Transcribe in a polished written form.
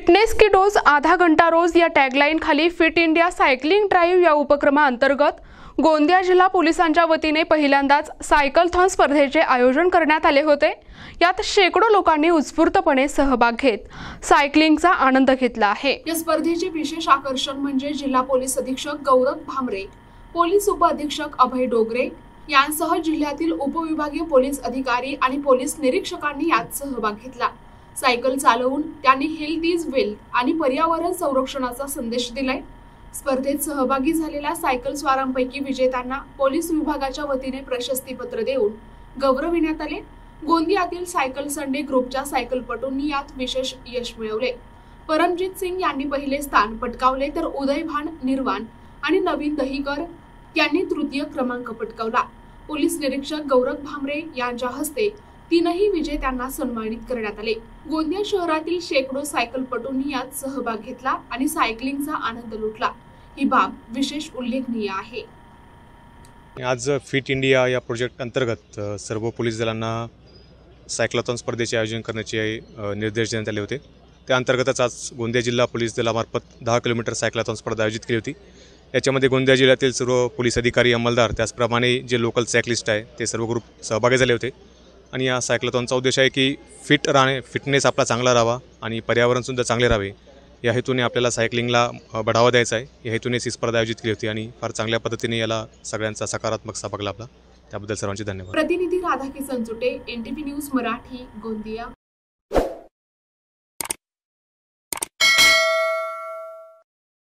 Fitness की dose आधा घंटा रोज या टॅगलाईन खाली फिट इंडिया सायकलिंग ड्राईव्ह या उपक्रमाअंतर्गत गोंदिया जिल्हा पोलिसांच्या वतीने पहिल्यांदाच सायकलथॉन स्पर्धेचे आयोजन करण्यात आले होते। यात शेकडो लोकांनी उत्स्फूर्तपणे सहभाग घेत सायकलिंगचा आनंद घेतला आहे। या स्पर्धेचे विशेष आकर्षण म्हणजे जिल्हा पोलीस अधीक्षक गौरव भामरे, पोलीस उपअधीक्षक अभय डोगरे यांसह जिल्ह्यातील उपविभागीय पोलीस अधिकारी आणि पोलीस निरीक्षकांनी यात सहभाग घेतला। सायकल चालवून त्यांनी हेल्थ इज वेल्थ आणि पर्यावरण संरक्षणाचा संदेश दिलाय। स्पर्धेत सहभागी झालेल्या सायकल स्वारांपैकी विजेत्यांना पोलीस विभागाच्या वतीने प्रशस्तीपत्र देऊन गौरविण्यात आले। गोंदियातील सायकल संडे ग्रुपच्या सायकलपटूंनी यात विशेष यश मिळवले। परमजीत सिंग यांनी पहिले स्थान पटकावले तर उदयभान निर्वाण आणि नवीन दहीकर यांनी तृतीय क्रमांक पटकावला। पोलीस निरीक्षक गौरव भामरे यांच्या हस्ते तीनही विजेत्यांना सन्मानित करण्यात आले। गोंदिया शहरातील शेकडो सायकलपटूंनी यात सहभाग घेतला आणि सायकलिंगचा आनंद लुटला। ही बाब विशेष उल्लेखनीय आहे। आज फिट इंडिया या प्रोजेक्ट अंतर्गत सर्व पोलीस दलांना सायक्लॉथॉन स्पर्धेचे आयोजन करण्याचे निर्देश देण्यात आले होते। त्या अंतर्गतच आज गोंदिया जिल्हा पोलीस दलामार्फत 10 किलोमीटर सायक्लॉथॉन स्पर्धा आयोजित केली होती। याच्यामध्ये गोंदिया जिल्ह्यातील सर्व पोलीस अधिकारी अंमलदार त्याचप्रमाणे जे लोकल सायकलिस्ट आहे ते सर्व ग्रुप सहभागी झाले होते। आणि या सायक्लॉथॉनचा उद्देश आहे की फिटनेस आपला चांगला राहावा आणि पर्यावरणसुद्धा चांगले राहावे या हेतूने आपल्याला सायकलिंगला बढ़ावा द्यायचा आहे। या हेतूनेच ही स्पर्धा आयोजित केली होती आणि फार चांगल्या पद्धतीने याला सगळ्यांचा सकारात्मक सहभाग लाभला। त्याबद्दल सर्वांचे धन्यवाद। प्रतिनिधी राधाकिशन चुटे, NTV न्यूज मराठी, गोंदिया।